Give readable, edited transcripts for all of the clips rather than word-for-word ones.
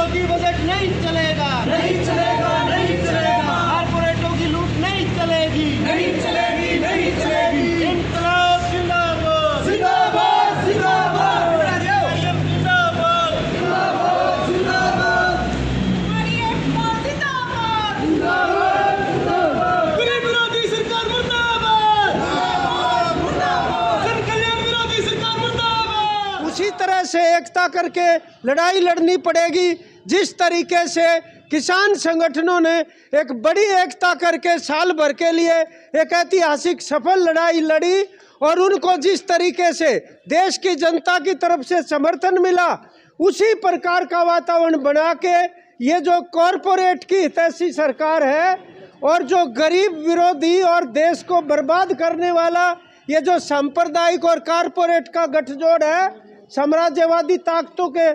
विरोधी बजट नहीं चलेगा, नहीं चलेगा, नहीं चलेगा, कारपोरेटों की लूट नहीं चलेगी, नहीं चलेगी, नहीं चलेगी। इंकलाब जिंदाबाद, जिंदाबाद, जिंदाबाद, जिंदाबाद, जिंदाबाद, जिंदाबाद, जिंदाबाद, जिंदाबाद। गरीब विरोधी सरकार मुर्दाबाद, जन कल्याण विरोधी सरकार मुर्दाबाद। उसी तरह से एकता करके लड़ाई लड़नी पड़ेगी। जिस तरीके से किसान संगठनों ने एक बड़ी एकता करके साल भर के लिए एक ऐतिहासिक सफल लड़ाई लड़ी और उनको जिस तरीके से देश की जनता की तरफ से समर्थन मिला, उसी प्रकार का वातावरण बना के ये जो कॉरपोरेट की हितैषी सरकार है और जो गरीब विरोधी और देश को बर्बाद करने वाला ये जो सांप्रदायिक और कॉरपोरेट का गठजोड़ है, साम्राज्यवादी ताकतों के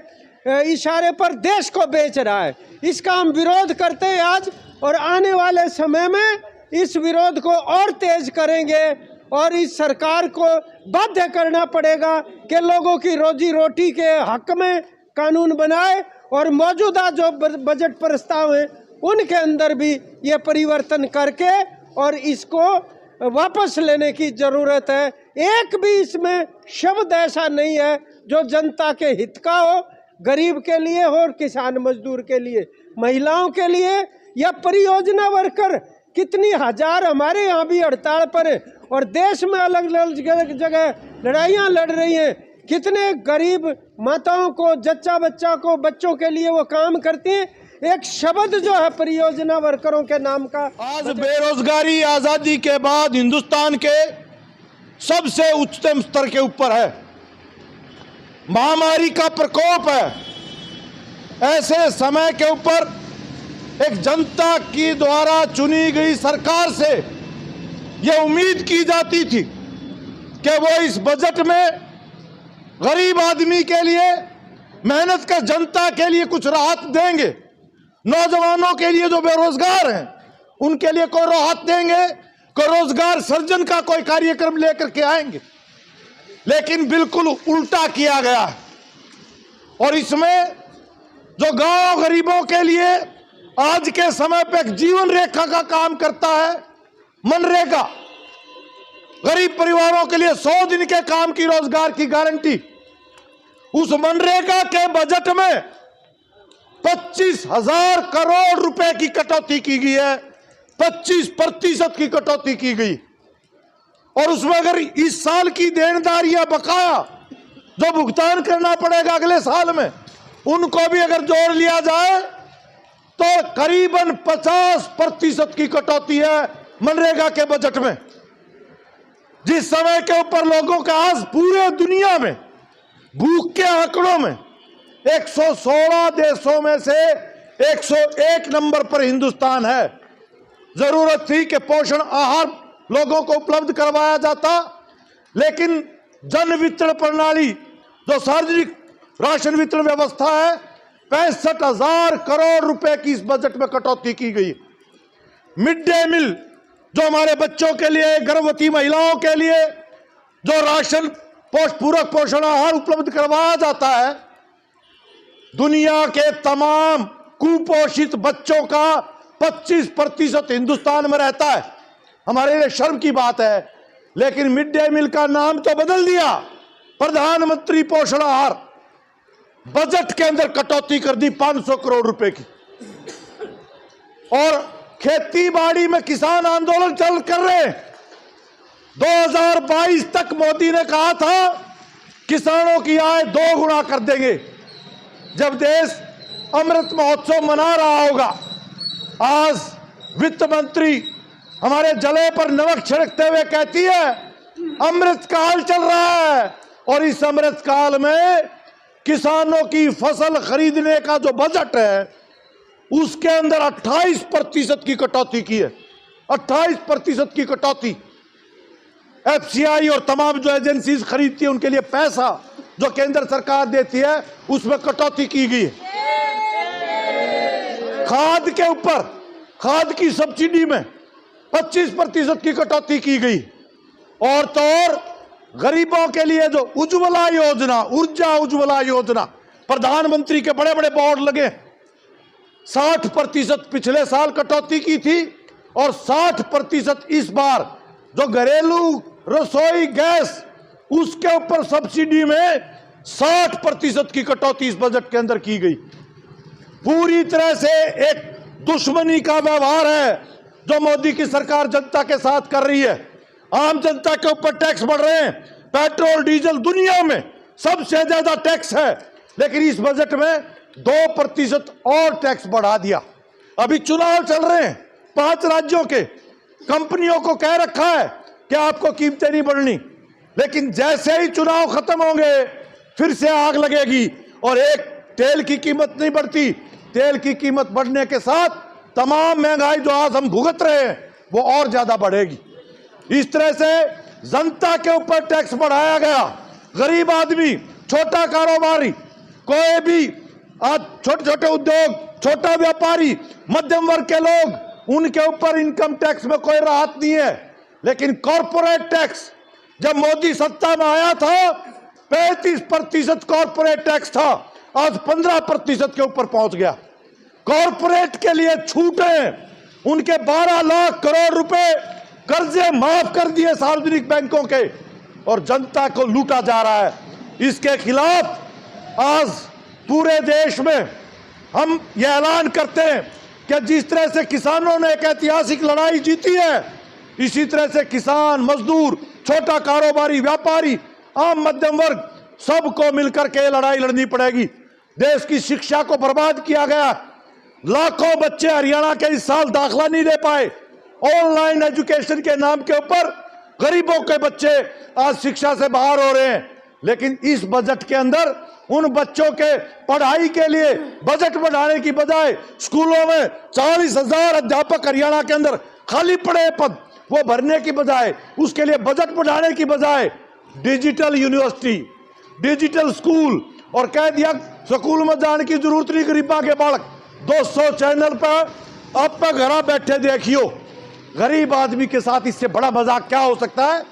इशारे पर देश को बेच रहा है, इसका हम विरोध करते हैं आज। और आने वाले समय में इस विरोध को और तेज करेंगे और इस सरकार को बाध्य करना पड़ेगा कि लोगों की रोजी रोटी के हक में कानून बनाए और मौजूदा जो बजट प्रस्ताव हैं उनके अंदर भी ये परिवर्तन करके और इसको वापस लेने की ज़रूरत है। एक भी इसमें शब्द ऐसा नहीं है जो जनता के हित का हो, गरीब के लिए हो और किसान मजदूर के लिए, महिलाओं के लिए या परियोजना वर्कर। कितनी हजार हमारे यहाँ भी हड़ताल पर है और देश में अलग अलग जगह लड़ाइयाँ लड़ रही हैं। कितने गरीब माताओं को, जच्चा बच्चा को, बच्चों के लिए वो काम करती हैं। एक शब्द जो है परियोजना वर्करों के नाम का। आज बेरोजगारी आजादी के बाद हिंदुस्तान के सबसे उच्चतम स्तर के ऊपर है। महामारी का प्रकोप है। ऐसे समय के ऊपर एक जनता की द्वारा चुनी गई सरकार से यह उम्मीद की जाती थी कि वो इस बजट में गरीब आदमी के लिए, मेहनत कर जनता के लिए कुछ राहत देंगे, नौजवानों के लिए जो बेरोजगार हैं उनके लिए कोई राहत देंगे, कोई रोजगार सर्जन का कोई कार्यक्रम लेकर के आएंगे। लेकिन बिल्कुल उल्टा किया गया है। और इसमें जो गांव गरीबों के लिए आज के समय पे एक जीवन रेखा का काम करता है, मनरेगा, गरीब परिवारों के लिए 100 दिन के काम की रोजगार की गारंटी, उस मनरेगा के बजट में 25,000 करोड़ रुपए की कटौती की गई है, 25% की कटौती की गई। और उसमें अगर इस साल की देनदारियां बकाया जो भुगतान करना पड़ेगा अगले साल में, उनको भी अगर जोड़ लिया जाए तो करीबन 50% की कटौती है मनरेगा के बजट में। जिस समय के ऊपर लोगों का आज पूरे दुनिया में भूख के आंकड़ों में 116 देशों में से 101 नंबर पर हिंदुस्तान है। जरूरत थी कि पोषण आहार लोगों को उपलब्ध करवाया जाता, लेकिन जन वितरण प्रणाली जो सार्वजनिक राशन वितरण व्यवस्था है, 65,000 करोड़ रुपए की इस बजट में कटौती की गई। मिड डे मील जो हमारे बच्चों के लिए, गर्भवती महिलाओं के लिए जो राशन पूरक पोषण आहार उपलब्ध करवाया जाता है, दुनिया के तमाम कुपोषित बच्चों का 25% हिंदुस्तान में रहता है। हमारे लिए शर्म की बात है। लेकिन मिड डे मील का नाम तो बदल दिया, प्रधानमंत्री पोषण आहार। बजट के अंदर कटौती कर दी 500 करोड़ रुपए की। और खेती बाड़ी में किसान आंदोलन चल कर रहे हैं। 2022 तक मोदी ने कहा था किसानों की आय 2 गुना कर देंगे। जब देश अमृत महोत्सव मना रहा होगा, आज वित्त मंत्री हमारे जले पर नमक छिड़कते हुए कहती है अमृत काल चल रहा है, और इस अमृत काल में किसानों की फसल खरीदने का जो बजट है उसके अंदर 28% की कटौती की है। 28% की कटौती। एफसीआई और तमाम जो एजेंसीज खरीदती है उनके लिए पैसा जो केंद्र सरकार देती है उसमें कटौती की गई है। खाद के ऊपर, खाद की सब्सिडी में 25% की कटौती की गई। और तो और गरीबों के लिए जो उज्ज्वला योजना, ऊर्जा उज्ज्वला योजना, प्रधानमंत्री के बड़े बड़े बोर्ड लगे, 60% पिछले साल कटौती की थी और 60% इस बार जो घरेलू रसोई गैस उसके ऊपर सब्सिडी में 60% की कटौती इस बजट के अंदर की गई। पूरी तरह से एक दुश्मनी का व्यवहार है जो मोदी की सरकार जनता के साथ कर रही है। आम जनता के ऊपर टैक्स बढ़ रहे हैं। पेट्रोल डीजल दुनिया में सबसे ज्यादा टैक्स है, लेकिन इस बजट में 2% और टैक्स बढ़ा दिया। अभी चुनाव चल रहे हैं 5 राज्यों के, कंपनियों को कह रखा है कि आपको कीमतें नहीं बढ़नी, लेकिन जैसे ही चुनाव खत्म होंगे फिर से आग लगेगी और एक तेल की कीमत नहीं बढ़ती, तेल की कीमत बढ़ने के साथ तमाम महंगाई जो आज हम भुगत रहे हैं वो और ज्यादा बढ़ेगी। इस तरह से जनता के ऊपर टैक्स बढ़ाया गया। गरीब आदमी, छोटा कारोबारी, कोई भी आज छोटे छोटे उद्योग, छोटा व्यापारी, मध्यम वर्ग के लोग, उनके ऊपर इनकम टैक्स में कोई राहत नहीं है। लेकिन कॉर्पोरेट टैक्स जब मोदी सत्ता में आया था 35% कॉर्पोरेट टैक्स था, आज 15% के ऊपर पहुंच गया। कॉर्पोरेट के लिए छूटें, उनके 12 लाख करोड़ रुपए कर्जे माफ कर दिए सार्वजनिक बैंकों के और जनता को लूटा जा रहा है। इसके खिलाफ आज पूरे देश में हम यह ऐलान करते हैं कि जिस तरह से किसानों ने एक ऐतिहासिक लड़ाई जीती है, इसी तरह से किसान, मजदूर, छोटा कारोबारी, व्यापारी, आम मध्यम वर्ग सबको मिलकर के लड़ाई लड़नी पड़ेगी। देश की शिक्षा को बर्बाद किया गया। लाखों बच्चे हरियाणा के इस साल दाखिला नहीं ले पाए। ऑनलाइन एजुकेशन के नाम के ऊपर गरीबों के बच्चे आज शिक्षा से बाहर हो रहे हैं। लेकिन इस बजट के अंदर उन बच्चों के पढ़ाई के लिए बजट बढ़ाने की बजाय स्कूलों में 40,000 अध्यापक हरियाणा के अंदर खाली पड़े पद वो भरने की बजाय, उसके लिए बजट बढ़ाने की बजाय डिजिटल यूनिवर्सिटी, डिजिटल स्कूल और कह दिया स्कूल में जाने की जरूरत नहीं गरीबा के बालक 200 चैनल पर आप घर बैठे देखियो। गरीब आदमी के साथ इससे बड़ा मजाक क्या हो सकता है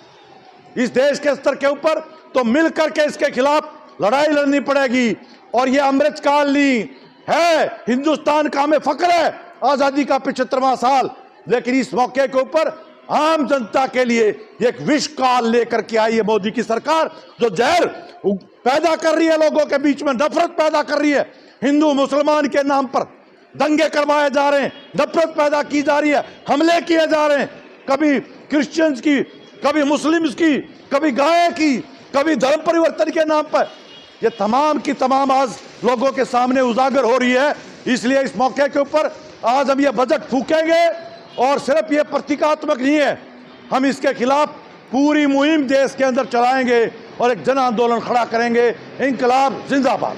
इस देश के स्तर के ऊपर। तो मिलकर के इसके खिलाफ लड़ाई लड़नी पड़ेगी। और ये अमृतकाल नहीं है, हिंदुस्तान का हमें फख्र है आजादी का 75वां साल, लेकिन इस मौके के ऊपर आम जनता के लिए एक विष काल लेकर के आई है मोदी की सरकार, जो जहर पैदा कर रही है, लोगों के बीच में नफरत पैदा कर रही है। हिंदू मुसलमान के नाम पर दंगे करवाए जा रहे हैं, नफरत पैदा की जा रही है, हमले किए जा रहे हैं, कभी क्रिश्चियंस की, कभी मुस्लिम्स की, कभी गाय की, कभी धर्म परिवर्तन के नाम पर। ये तमाम की तमाम आज लोगों के सामने उजागर हो रही है। इसलिए इस मौके के ऊपर आज हम ये बजट फूकेंगे और सिर्फ ये प्रतीकात्मक नहीं है, हम इसके खिलाफ पूरी मुहिम देश के अंदर चलाएंगे और एक जन आंदोलन खड़ा करेंगे। इंकलाब जिंदाबाद,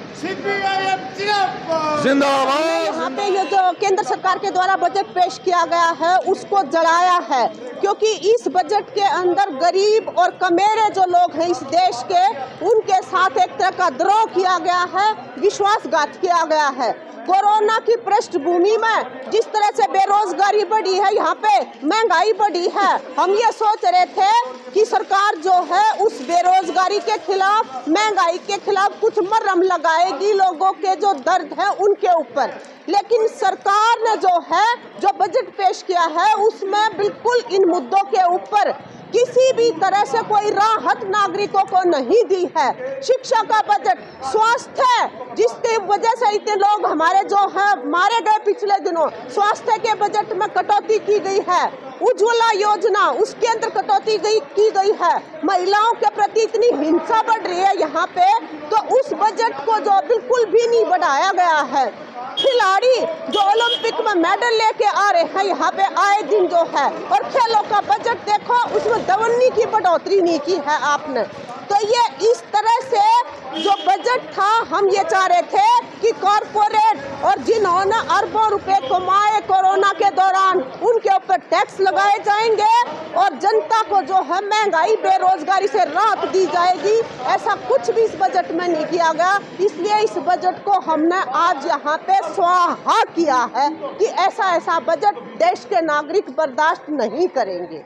जिंदाबाद। यहाँ पे ये जो केंद्र सरकार के द्वारा बजट पेश किया गया है उसको जलाया है, क्योंकि इस बजट के अंदर गरीब और कमेरे जो लोग हैं इस देश के, उनके साथ एक तरह का द्रोह किया गया है, विश्वासघात किया गया है। कोरोना की पृष्ठभूमि में जिस तरह से बेरोजगारी बढ़ी है, यहाँ पे महंगाई बढ़ी है, हम ये सोच रहे थे कि सरकार जो है उस बेरोजगारी के खिलाफ, महंगाई के खिलाफ कुछ मरहम लगाएगी लोगों के जो दर्द है उनके ऊपर। लेकिन सरकार ने जो बजट पेश किया है उसमें बिल्कुल इन मुद्दों के ऊपर किसी भी तरह से कोई राहत नागरिकों को नहीं दी है। शिक्षा का बजट, स्वास्थ्य जिसकी वजह से इतने लोग हमारे जो हैं मारे गए पिछले दिनों, स्वास्थ्य के बजट में कटौती की गई है। उज्ज्वला योजना उसके अंदर कटौती की गई है। महिलाओं के प्रति इतनी हिंसा बढ़ रही है यहाँ पे, तो उस बजट को जो बिल्कुल भी नहीं बढ़ाया गया है। खिलाड़ी जो ओलंपिक में मेडल लेके आ रहे हैं यहाँ पे आए दिन जो है, और खेलों का बजट देखो उसमें दवन्नी की बढ़ोतरी नहीं की है आपने। तो ये इस तरह से जो बजट था, हम ये चाह रहे थे कि कॉरपोरेट और जिन्होंने अरबों रुपए कमाए कोरोना के दौरान उनके ऊपर टैक्स लगाए जाएंगे और जनता को जो है महंगाई बेरोजगारी से राहत दी जाएगी। ऐसा कुछ भी इस बजट में नहीं किया गया, इसलिए इस बजट को हमने आज यहाँ पे स्वाहा किया है कि ऐसा बजट देश के नागरिक बर्दाश्त नहीं करेंगे।